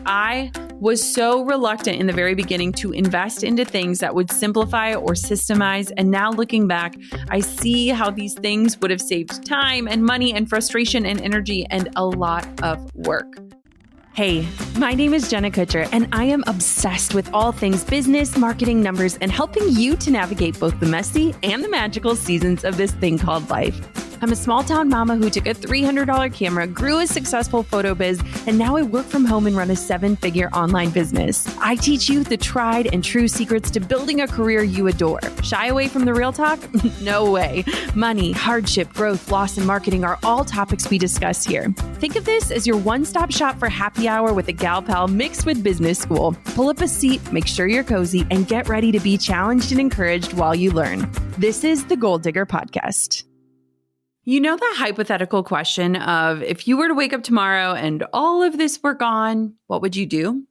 I was so reluctant in the very beginning to invest into things that would simplify or systemize. And now looking back, I see how these things would have saved time and money and frustration and energy and a lot of work. Hey, my name is Jenna Kutcher, and I am obsessed with all things business, marketing, numbers, and helping you to navigate both the messy and the magical seasons of this thing called life. I'm a small town mama who took a $300 camera, grew a successful photo biz, and now I work from home and run a 7-figure online business. I teach you the tried and true secrets to building a career you adore. Shy away from the real talk? No way. Money, hardship, growth, loss, and marketing are all topics we discuss here. Think of this as your one-stop shop for happy hour with a gal pal mixed with business school. Pull up a seat, make sure you're cozy, and get ready to be challenged and encouraged while you learn. This is the Goal Digger Podcast. You know that hypothetical question of if you were to wake up tomorrow and all of this were gone, what would you do?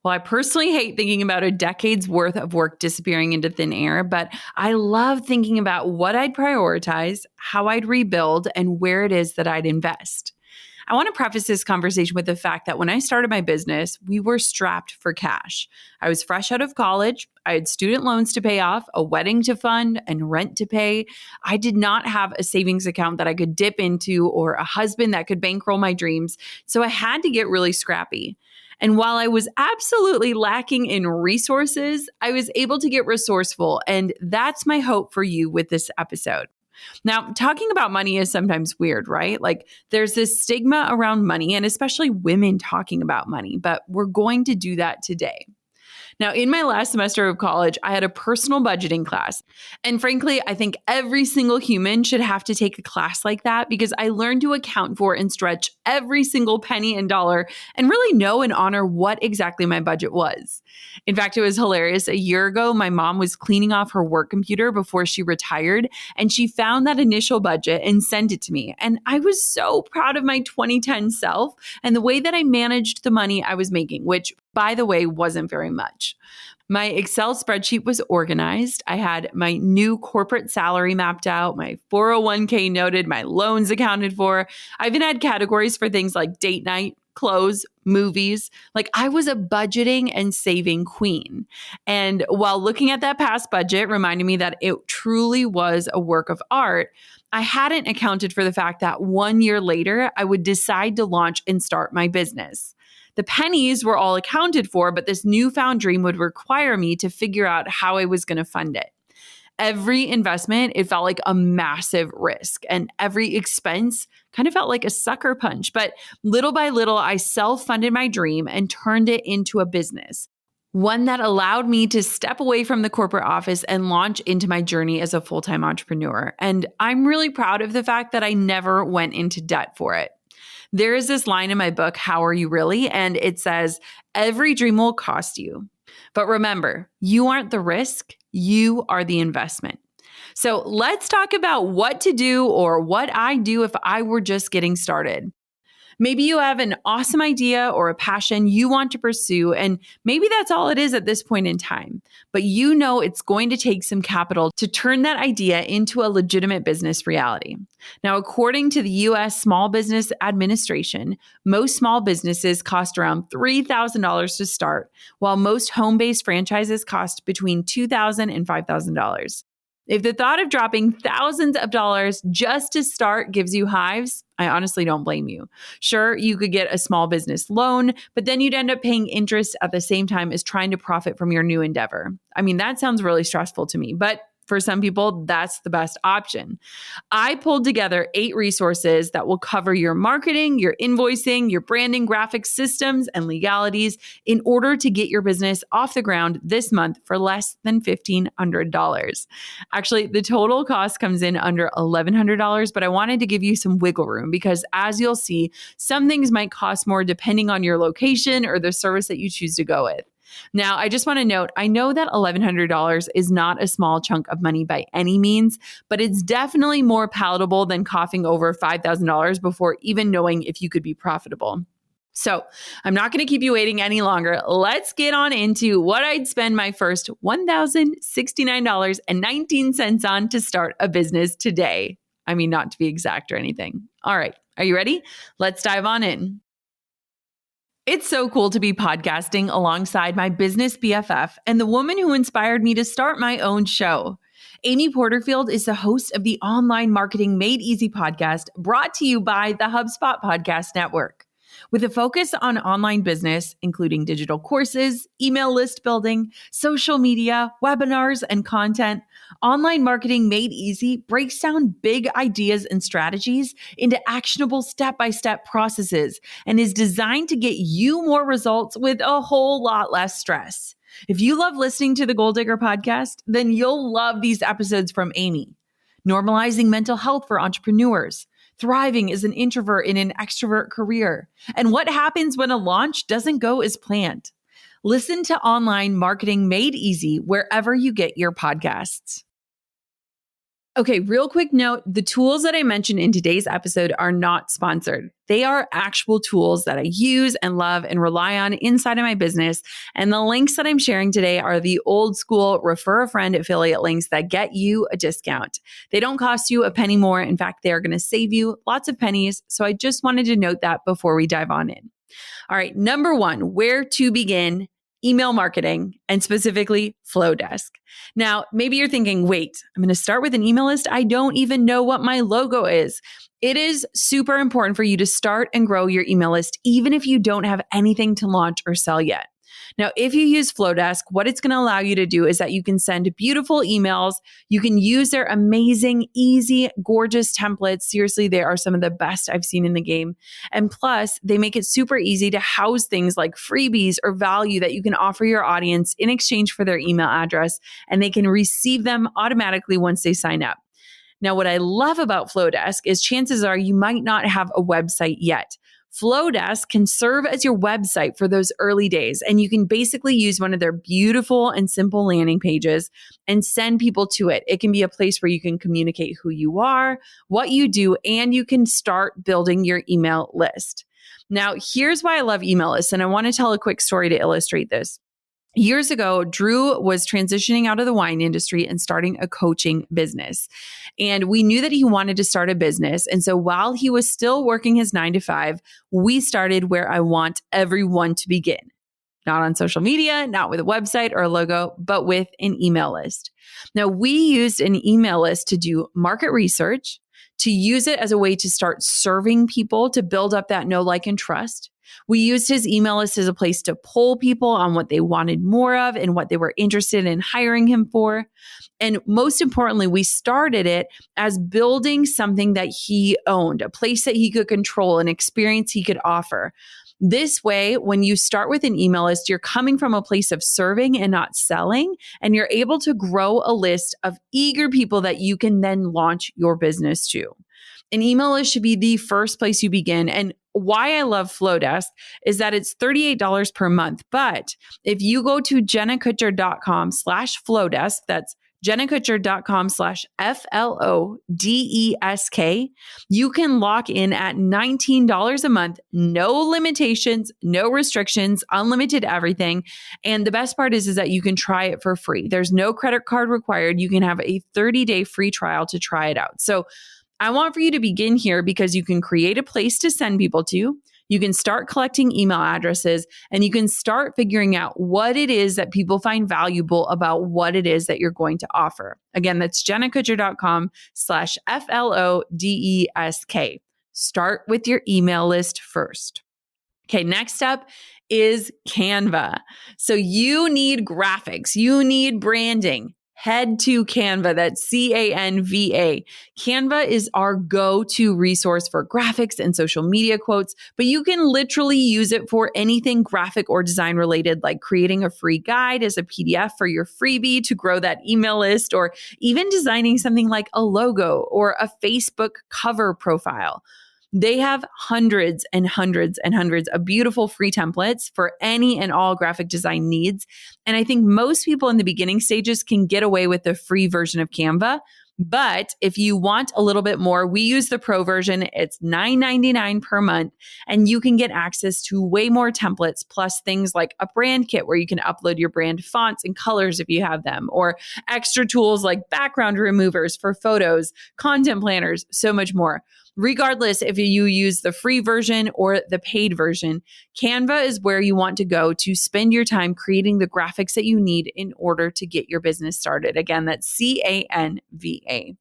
Well, I personally hate thinking about a decade's worth of work disappearing into thin air, but I love thinking about what I'd prioritize, how I'd rebuild, and where it is that I'd invest. I want to preface this conversation with the fact that when I started my business, we were strapped for cash. I was fresh out of college. I had student loans to pay off, a wedding to fund, and rent to pay. I did not have a savings account that I could dip into or a husband that could bankroll my dreams. So I had to get really scrappy. And while I was absolutely lacking in resources, I was able to get resourceful. And that's my hope for you with this episode. Now, talking about money is sometimes weird, right? Like there's this stigma around money and especially women talking about money, but we're going to do that today. Now, in my last semester of college, I had a personal budgeting class. And frankly, I think every single human should have to take a class like that because I learned to account for and stretch every single penny and dollar and really know and honor what exactly my budget was. In fact, it was hilarious. A year ago, my mom was cleaning off her work computer before she retired, and she found that initial budget and sent it to me. And I was so proud of my 2010 self and the way that I managed the money I was making, which, by the way, wasn't very much. My Excel spreadsheet was organized. I had my new corporate salary mapped out, my 401k noted, my loans accounted for. I even had categories for things like date night, clothes, movies. Like I was a budgeting and saving queen. And while looking at that past budget reminded me that it truly was a work of art, I hadn't accounted for the fact that 1 year later, I would decide to launch and start my business. The pennies were all accounted for, but this newfound dream would require me to figure out how I was going to fund it. Every investment, it felt like a massive risk, and every expense kind of felt like a sucker punch. But little by little, I self-funded my dream and turned it into a business, one that allowed me to step away from the corporate office and launch into my journey as a full-time entrepreneur. And I'm really proud of the fact that I never went into debt for it. There is this line in my book, How Are You Really? And it says, every dream will cost you. But remember, you aren't the risk, you are the investment. So let's talk about what to do or what I do if I were just getting started. Maybe you have an awesome idea or a passion you want to pursue, and maybe that's all it is at this point in time. But you know it's going to take some capital to turn that idea into a legitimate business reality. Now, according to the U.S. Small Business Administration, most small businesses cost around $3,000 to start, while most home-based franchises cost between $2,000 and $5,000. If the thought of dropping thousands of dollars just to start gives you hives, I honestly don't blame you. Sure, you could get a small business loan, but then you'd end up paying interest at the same time as trying to profit from your new endeavor. I mean, that sounds really stressful to me, but for some people, that's the best option. I pulled together 8 resources that will cover your marketing, your invoicing, your branding, graphics, systems, and legalities in order to get your business off the ground this month for less than $1,500. Actually, the total cost comes in under $1,100, but I wanted to give you some wiggle room because as you'll see, some things might cost more depending on your location or the service that you choose to go with. Now, I just want to note, I know that $1,100 is not a small chunk of money by any means, but it's definitely more palatable than coughing over $5,000 before even knowing if you could be profitable. So I'm not going to keep you waiting any longer. Let's get on into what I'd spend my first $1,069.19 on to start a business today. I mean, not to be exact or anything. All right. Are you ready? Let's dive on in. It's so cool to be podcasting alongside my business BFF and the woman who inspired me to start my own show. Amy Porterfield is the host of the Online Marketing Made Easy podcast, brought to you by the HubSpot Podcast Network. With a focus on online business, including digital courses, email list building, social media, webinars, and content, Online Marketing Made Easy breaks down big ideas and strategies into actionable step-by-step processes and is designed to get you more results with a whole lot less stress. If you love listening to the Goal Digger podcast, then you'll love these episodes from Amy. Normalizing mental health for entrepreneurs, thriving as an introvert in an extrovert career, and what happens when a launch doesn't go as planned. Listen to Online Marketing Made Easy wherever you get your podcasts. Okay, real quick note, the tools that I mentioned in today's episode are not sponsored. They are actual tools that I use and love and rely on inside of my business. And the links that I'm sharing today are the old school refer a friend affiliate links that get you a discount. They don't cost you a penny more. In fact, they are going to save you lots of pennies. So I just wanted to note that before we dive on in. All right, number one, where to begin. Email marketing, and specifically Flowdesk. Now, maybe you're thinking, wait, I'm going to start with an email list. I don't even know what my logo is. It is super important for you to start and grow your email list, even if you don't have anything to launch or sell yet. Now, if you use Flowdesk, what it's going to allow you to do is that you can send beautiful emails. You can use their amazing, easy, gorgeous templates. Seriously, they are some of the best I've seen in the game. And plus, they make it super easy to house things like freebies or value that you can offer your audience in exchange for their email address, and they can receive them automatically once they sign up. Now, what I love about Flowdesk is chances are you might not have a website yet. Flowdesk can serve as your website for those early days, and you can basically use one of their beautiful and simple landing pages and send people to it. It can be a place where you can communicate who you are, what you do, and you can start building your email list. Now, here's why I love email lists, and I want to tell a quick story to illustrate this. Years ago, Drew was transitioning out of the wine industry and starting a coaching business. And we knew that he wanted to start a business. And so while he was still working his 9 to 5, we started where I want everyone to begin. Not on social media, not with a website or a logo, but with an email list. Now, we used an email list to do market research, to use it as a way to start serving people, to build up that know, like, and trust. We used his email list as a place to poll people on what they wanted more of and what they were interested in hiring him for. And most importantly, we started it as building something that he owned, a place that he could control, an experience he could offer. This way, when you start with an email list, you're coming from a place of serving and not selling, and you're able to grow a list of eager people that you can then launch your business to. An email list should be the first place you begin. And why I love Flowdesk is that it's $38 per month. But if you go to jennakutcher.com/Flowdesk, that's jennakutcher.com/FLODESK, you can lock in at $19 a month, no limitations, no restrictions, unlimited everything. And the best part is that you can try it for free. There's no credit card required. You can have a 30-day free trial to try it out. So I want for you to begin here because you can create a place to send people to. You can start collecting email addresses, and you can start figuring out what it is that people find valuable about what it is that you're going to offer. Again, that's jennakutcher.com/FLODESK. Start with your email list first. Okay, next up is Canva. So you need graphics, you need branding. Head to Canva, that's Canva. Canva is our go-to resource for graphics and social media quotes, but you can literally use it for anything graphic or design related, like creating a free guide as a PDF for your freebie to grow that email list, or even designing something like a logo or a Facebook cover profile. They have hundreds and hundreds and hundreds of beautiful free templates for any and all graphic design needs. And I think most people in the beginning stages can get away with the free version of Canva. But if you want a little bit more, we use the pro version. It's $9.99 per month, and you can get access to way more templates, plus things like a brand kit where you can upload your brand fonts and colors if you have them, or extra tools like background removers for photos, content planners, so much more. Regardless if you use the free version or the paid version, Canva is where you want to go to spend your time creating the graphics that you need in order to get your business started. Again, that's Canva.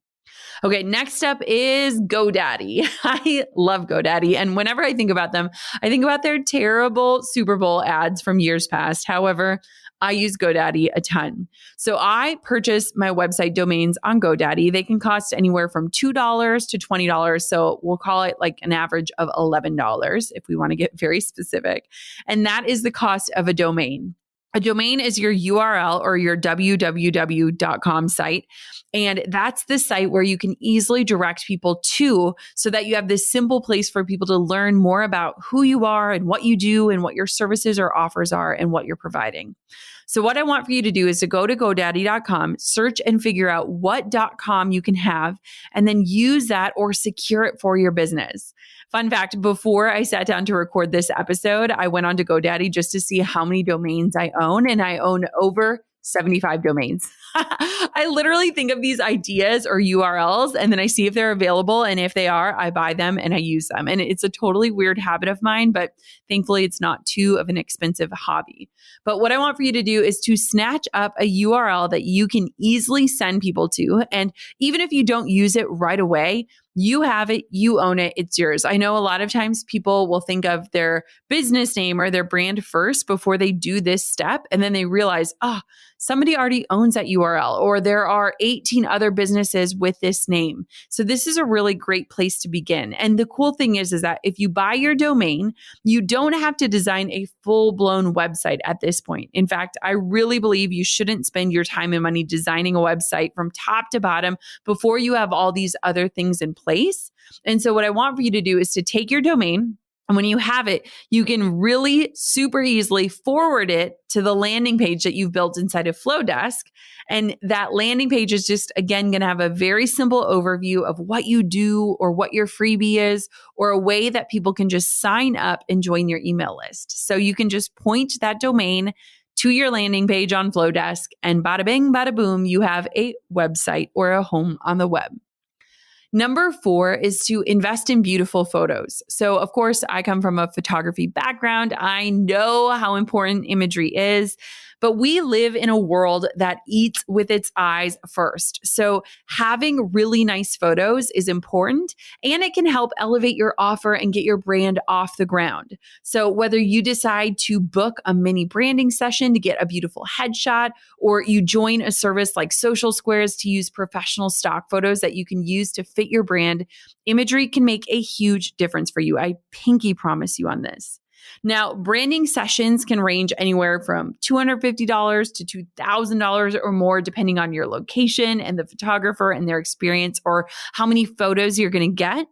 Okay, next up is GoDaddy. I love GoDaddy. And whenever I think about them, I think about their terrible Super Bowl ads from years past. However, I use GoDaddy a ton. So I purchase my website domains on GoDaddy. They can cost anywhere from $2 to $20. So we'll call it like an average of $11 if we want to get very specific. And that is the cost of a domain. A domain is your URL or your www.com site. And that's the site where you can easily direct people to so that you have this simple place for people to learn more about who you are and what you do and what your services or offers are and what you're providing. So what I want for you to do is to go to GoDaddy.com, search and figure out what .com you can have, and then use that or secure it for your business. Fun fact, before I sat down to record this episode, I went on to GoDaddy just to see how many domains I own, and I own over 75 domains. I literally think of these ideas or URLs and then I see if they're available. And if they are, I buy them and I use them. And it's a totally weird habit of mine, but thankfully it's not too of an expensive hobby. But what I want for you to do is to snatch up a URL that you can easily send people to. And even if you don't use it right away, you have it, you own it, it's yours. I know a lot of times people will think of their business name or their brand first before they do this step. And then they realize, somebody already owns that URL, or there are 18 other businesses with this name. So this is a really great place to begin. And the cool thing is that if you buy your domain, you don't have to design a full-blown website at this point. In fact, I really believe you shouldn't spend your time and money designing a website from top to bottom before you have all these other things in place. And so what I want for you to do is to take your domain, and when you have it, you can really super easily forward it to the landing page that you've built inside of Flowdesk. And that landing page is just, again, going to have a very simple overview of what you do or what your freebie is, or a way that people can just sign up and join your email list. So you can just point that domain to your landing page on Flowdesk, and bada bing, bada boom, you have a website or a home on the web. Number 4 is to invest in beautiful photos. So of course, I come from a photography background. I know how important imagery is, but we live in a world that eats with its eyes first. So having really nice photos is important, and it can help elevate your offer and get your brand off the ground. So whether you decide to book a mini branding session to get a beautiful headshot, or you join a service like Social Squares to use professional stock photos that you can use to fit your brand, imagery can make a huge difference for you. I pinky promise you on this. Now, branding sessions can range anywhere from $250 to $2,000 or more, depending on your location and the photographer and their experience, or how many photos you're going to get.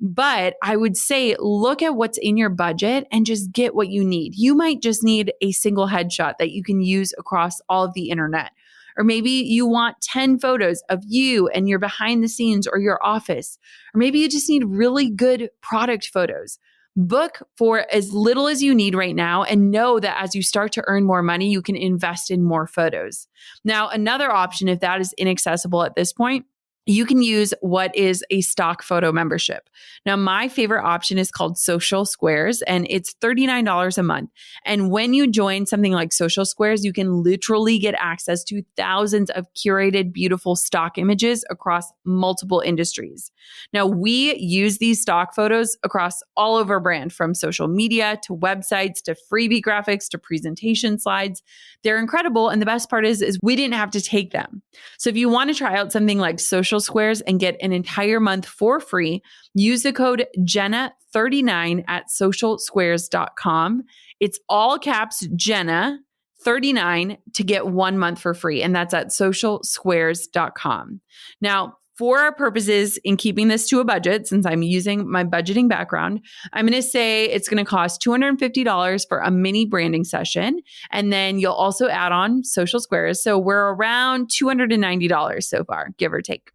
But I would say look at what's in your budget and just get what you need. You might just need a single headshot that you can use across all of the internet. Or maybe you want 10 photos of you and your behind the scenes or your office. Or maybe you just need really good product photos. Book for as little as you need right now, and know that as you start to earn more money, you can invest in more photos. Now, another option, if that is inaccessible at this point, you can use what is a stock photo membership. Now, my favorite option is called Social Squares, and it's $39 a month. And when you join something like Social Squares, you can literally get access to thousands of curated, beautiful stock images across multiple industries. Now, we use these stock photos across all of our brand, from social media to websites to freebie graphics to presentation slides. They're incredible. And the best part is we didn't have to take them. So if you want to try out something like Social Squares and get an entire month for free, use the code Jenna39 at socialsquares.com. It's all caps Jenna39 to get 1 month for free. And that's at socialsquares.com. Now, for our purposes in keeping this to a budget, since I'm using my budgeting background, I'm going to say it's going to cost $250 for a mini branding session. And then you'll also add on Social Squares. So we're around $290 so far, give or take.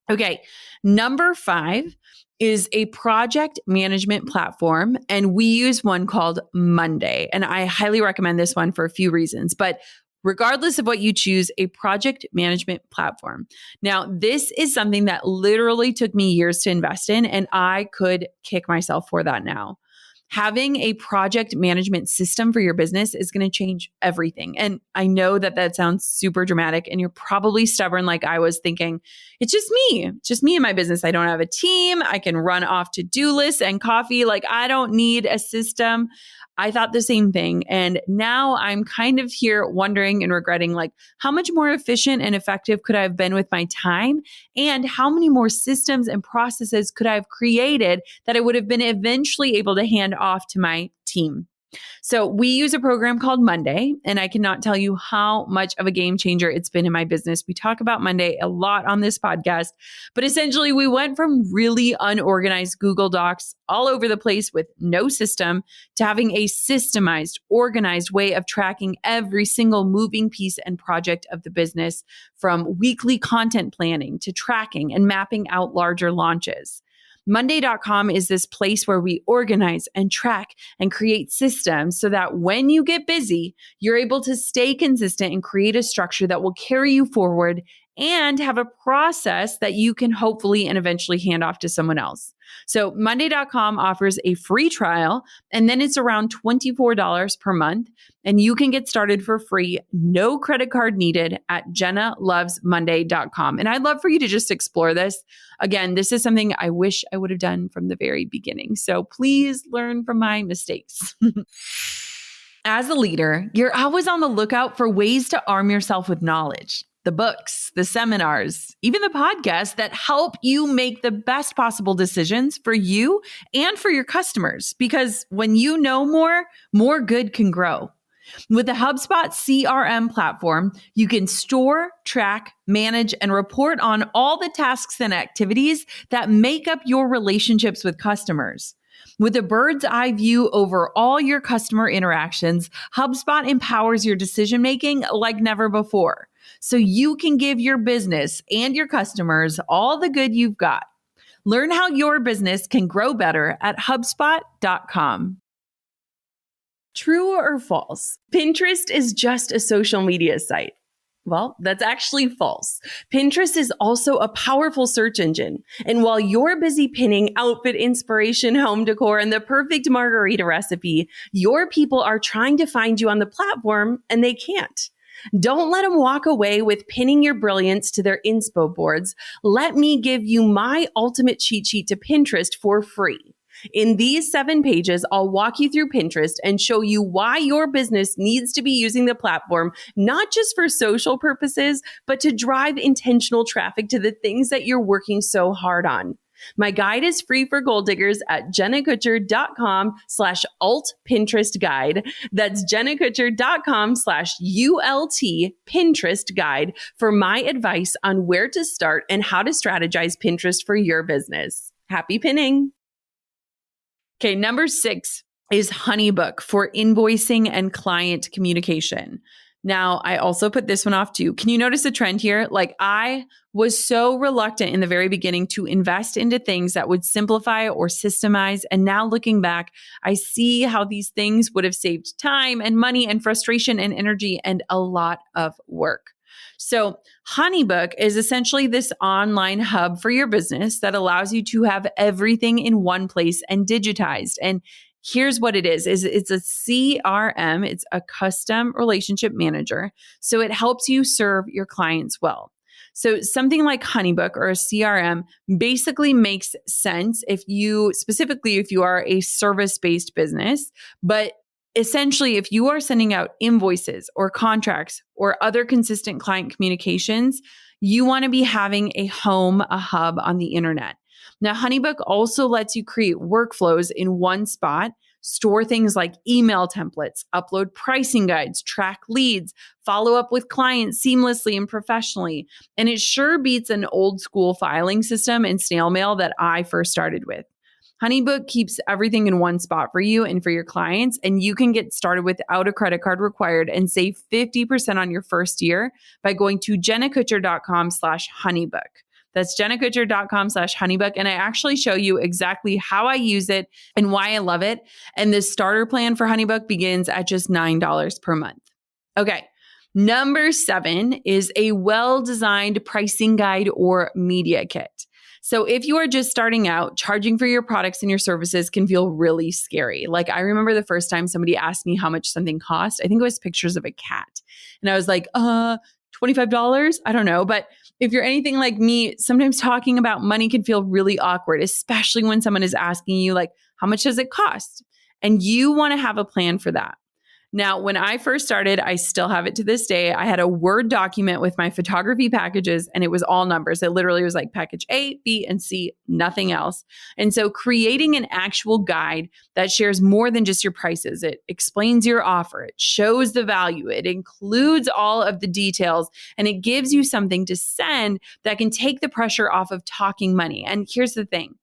Okay, number 5 is a project management platform, and we use one called Monday. And I highly recommend this one for a few reasons. But regardless of what you choose, a project management platform. Now, this is something that literally took me years to invest in, and I could kick myself for that now. Having a project management system for your business is going to change everything. And I know that that sounds super dramatic, and you're probably stubborn like I was, thinking, it's just me and my business. I don't have a team. I can run off to-do lists and coffee. Like, I don't need a system. I thought the same thing. And now I'm kind of here wondering and regretting, like, how much more efficient and effective could I have been with my time? And how many more systems and processes could I have created that I would have been eventually able to hand off to my team? So we use a program called Monday, and I cannot tell you how much of a game changer it's been in my business. We talk about Monday a lot on this podcast, but essentially we went from really unorganized Google Docs all over the place with no system to having a systemized, organized way of tracking every single moving piece and project of the business, from weekly content planning to tracking and mapping out larger launches. Monday.com is this place where we organize and track and create systems so that when you get busy, you're able to stay consistent and create a structure that will carry you forward and have a process that you can hopefully and eventually hand off to someone else. So Monday.com offers a free trial, and then it's around $24 per month. And you can get started for free, no credit card needed, at JennaLovesMonday.com. And I'd love for you to just explore this. Again, this is something I wish I would have done from the very beginning. So please learn from my mistakes. As a leader, you're always on the lookout for ways to arm yourself with knowledge. The books, the seminars, even the podcasts that help you make the best possible decisions for you and for your customers. Because when you know more good can grow. With the HubSpot CRM platform, you can store, track, manage, and report on all the tasks and activities that make up your relationships with customers. With a bird's eye view over all your customer interactions, HubSpot empowers your decision-making like never before, so you can give your business and your customers all the good you've got. Learn how your business can grow better at HubSpot.com. True or false? Pinterest is just a social media site. Well, that's actually false. Pinterest is also a powerful search engine. And while you're busy pinning outfit inspiration, home decor, and the perfect margarita recipe, your people are trying to find you on the platform, and they can't. Don't let them walk away with pinning your brilliance to their inspo boards. Let me give you my ultimate cheat sheet to Pinterest for free. In these 7 pages, I'll walk you through Pinterest and show you why your business needs to be using the platform, not just for social purposes, but to drive intentional traffic to the things that you're working so hard on. My guide is free for goal diggers at jennakutcher.com/alt Pinterest guide. That's jennakutcher.com/ULT Pinterest guide for my advice on where to start and how to strategize Pinterest for your business. Happy pinning. Okay, number 6 is Honeybook for invoicing and client communication. Now, I also put this one off too. Can you notice a trend here? Like, I was so reluctant in the very beginning to invest into things that would simplify or systemize. And now looking back, I see how these things would have saved time and money and frustration and energy and a lot of work. So Honeybook is essentially this online hub for your business that allows you to have everything in one place and digitized. And here's what it is it's a CRM. It's a custom relationship manager. So it helps you serve your clients well. So something like Honeybook or a CRM basically makes sense if you are a service-based business, but essentially, if you are sending out invoices or contracts or other consistent client communications, you want to be having a hub on the internet. Now, Honeybook also lets you create workflows in one spot, store things like email templates, upload pricing guides, track leads, follow up with clients seamlessly and professionally. And it sure beats an old school filing system and snail mail that I first started with. Honeybook keeps everything in one spot for you and for your clients, and you can get started without a credit card required and save 50% on your first year by going to jennakutcher.com/honeybook. That's jennakutcher.com/honeybook. And I actually show you exactly how I use it and why I love it. And the starter plan for Honeybook begins at just $9 per month. Okay. Number 7 is a well-designed pricing guide or media kit. So if you are just starting out, charging for your products and your services can feel really scary. Like I remember the first time somebody asked me how much something cost. I think it was pictures of a cat. And I was like, $25? I don't know. But if you're anything like me, sometimes talking about money can feel really awkward, especially when someone is asking you like, how much does it cost? And you want to have a plan for that. Now, when I first started, I still have it to this day. I had a Word document with my photography packages and it was all numbers. It literally was like package A, B, and C, nothing else. And so creating an actual guide that shares more than just your prices, it explains your offer, it shows the value, it includes all of the details, and it gives you something to send that can take the pressure off of talking money. And here's the thing.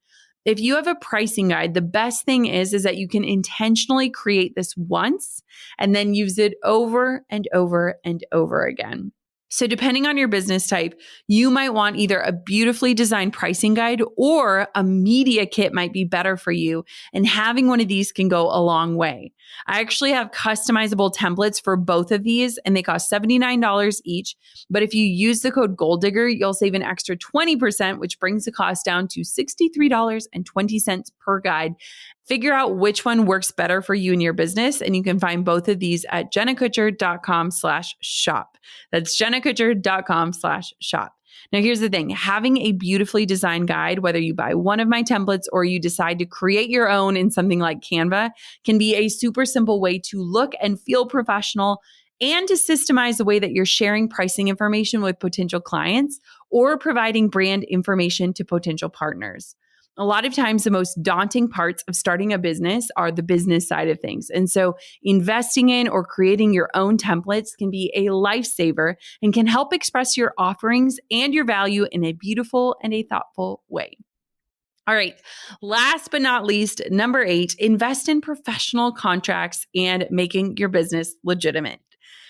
If you have a pricing guide, the best thing is that you can intentionally create this once and then use it over and over and over again. So depending on your business type, you might want either a beautifully designed pricing guide or a media kit might be better for you. And having one of these can go a long way. I actually have customizable templates for both of these and they cost $79 each. But if you use the code GOALDIGGER, you'll save an extra 20%, which brings the cost down to $63.20 per guide. Figure out which one works better for you and your business. And you can find both of these at jennakutcher.com/shop. That's jennakutcher.com/shop. Now, here's the thing. Having a beautifully designed guide, whether you buy one of my templates or you decide to create your own in something like Canva, can be a super simple way to look and feel professional and to systemize the way that you're sharing pricing information with potential clients or providing brand information to potential partners. A lot of times, the most daunting parts of starting a business are the business side of things. And so investing in or creating your own templates can be a lifesaver and can help express your offerings and your value in a beautiful and a thoughtful way. All right. Last but not least, number 8, invest in professional contracts and making your business legitimate.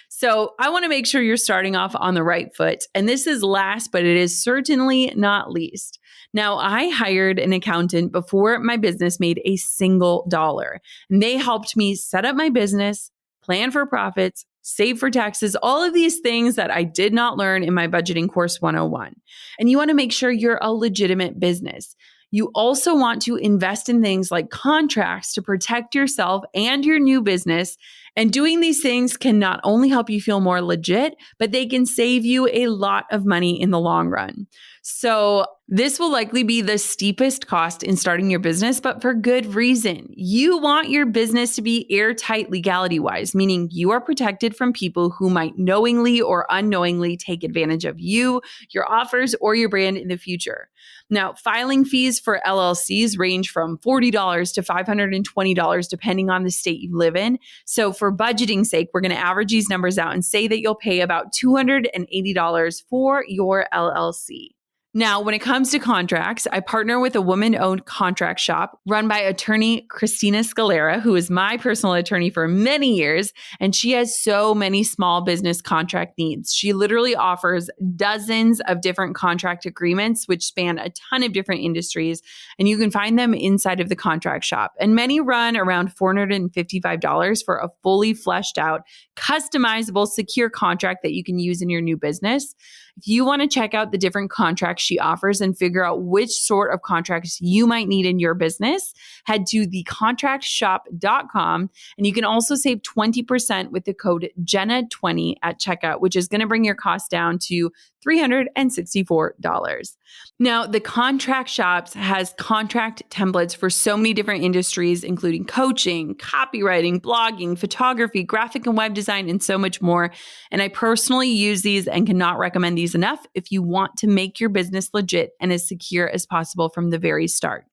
So I want to make sure you're starting off on the right foot. And this is last, but it is certainly not least. Now, I hired an accountant before my business made a single dollar. And they helped me set up my business, plan for profits, save for taxes, all of these things that I did not learn in my budgeting course 101. And you want to make sure you're a legitimate business. You also want to invest in things like contracts to protect yourself and your new business. And doing these things can not only help you feel more legit, but they can save you a lot of money in the long run. So this will likely be the steepest cost in starting your business, but for good reason. You want your business to be airtight legality-wise, meaning you are protected from people who might knowingly or unknowingly take advantage of you, your offers, or your brand in the future. Now, filing fees for LLCs range from $40 to $520 depending on the state you live in. So for budgeting sake, we're going to average these numbers out and say that you'll pay about $280 for your LLC. Now, when it comes to contracts, I partner with a woman-owned contract shop run by attorney Christina Scalera, who is my personal attorney for many years, and she has so many small business contract needs. She literally offers dozens of different contract agreements, which span a ton of different industries, and you can find them inside of the contract shop. And many run around $455 for a fully fleshed out, customizable, secure contract that you can use in your new business. If you want to check out the different contracts she offers and figure out which sort of contracts you might need in your business, head to thecontractshop.com. And you can also save 20% with the code Jenna20 at checkout, which is going to bring your cost down to $364. Now, the contract shops has contract templates for so many different industries, including coaching, copywriting, blogging, photography, graphic and web design, and so much more. And I personally use these and cannot recommend these enough if you want to make your business legit and as secure as possible from the very start.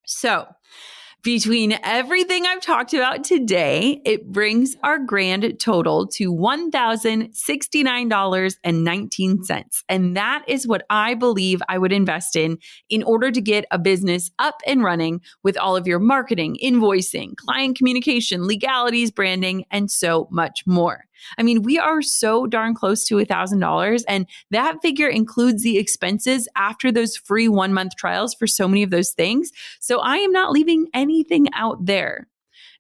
So, between everything I've talked about today, it brings our grand total to $1,069.19. And that is what I believe I would invest in order to get a business up and running with all of your marketing, invoicing, client communication, legalities, branding, and so much more. I mean, we are so darn close to $1,000, and that figure includes the expenses after those free 1-month trials for so many of those things. So I am not leaving anything out there.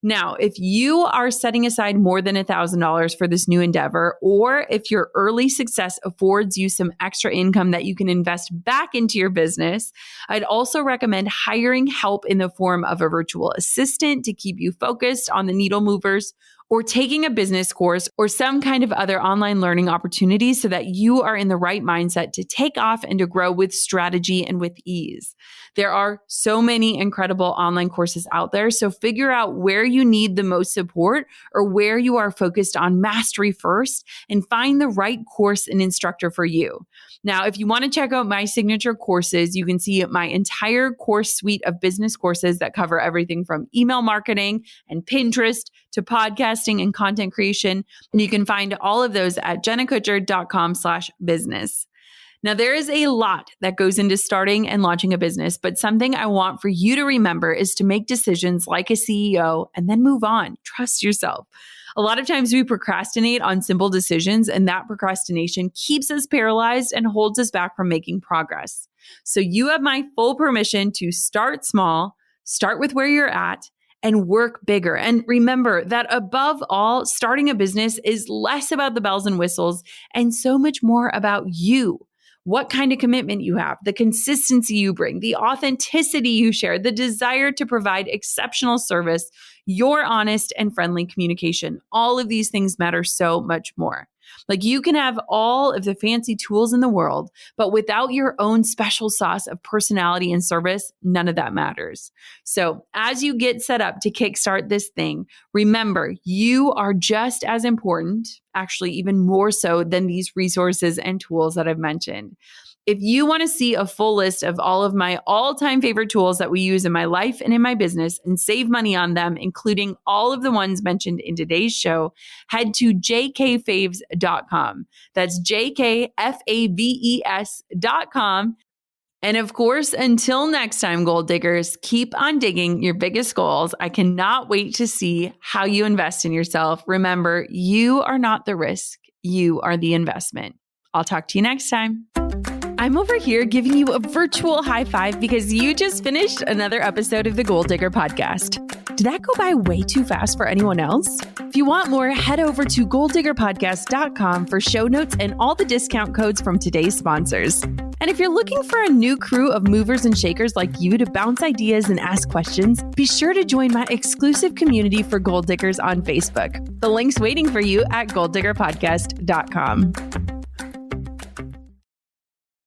Now, if you are setting aside more than $1,000 for this new endeavor, or if your early success affords you some extra income that you can invest back into your business, I'd also recommend hiring help in the form of a virtual assistant to keep you focused on the needle movers, or taking a business course or some kind of other online learning opportunities so that you are in the right mindset to take off and to grow with strategy and with ease. There are so many incredible online courses out there, so figure out where you need the most support or where you are focused on mastery first and find the right course and instructor for you. Now, if you want to check out my signature courses, you can see my entire course suite of business courses that cover everything from email marketing and Pinterest to podcasting and content creation. And you can find all of those at jennakutcher.com/business. Now, there is a lot that goes into starting and launching a business, but something I want for you to remember is to make decisions like a CEO and then move on. Trust yourself. A lot of times we procrastinate on simple decisions, and that procrastination keeps us paralyzed and holds us back from making progress. So you have my full permission to start small, start with where you're at, and work bigger. And remember that above all, starting a business is less about the bells and whistles and so much more about you. What kind of commitment you have, the consistency you bring, the authenticity you share, the desire to provide exceptional service, your honest and friendly communication. All of these things matter so much more. Like, you can have all of the fancy tools in the world, but without your own special sauce of personality and service, none of that matters. So as you get set up to kickstart this thing, remember, you are just as important, actually even more so than these resources and tools that I've mentioned. If you want to see a full list of all of my all-time favorite tools that we use in my life and in my business and save money on them, including all of the ones mentioned in today's show, head to jkfaves.com. That's jkfaves.com. And of course, until next time, gold diggers, keep on digging your biggest goals. I cannot wait to see how you invest in yourself. Remember, you are not the risk. You are the investment. I'll talk to you next time. I'm over here giving you a virtual high five because you just finished another episode of the Gold Digger Podcast. Did that go by way too fast for anyone else? If you want more, head over to golddiggerpodcast.com for show notes and all the discount codes from today's sponsors. And if you're looking for a new crew of movers and shakers like you to bounce ideas and ask questions, be sure to join my exclusive community for gold diggers on Facebook. The link's waiting for you at golddiggerpodcast.com.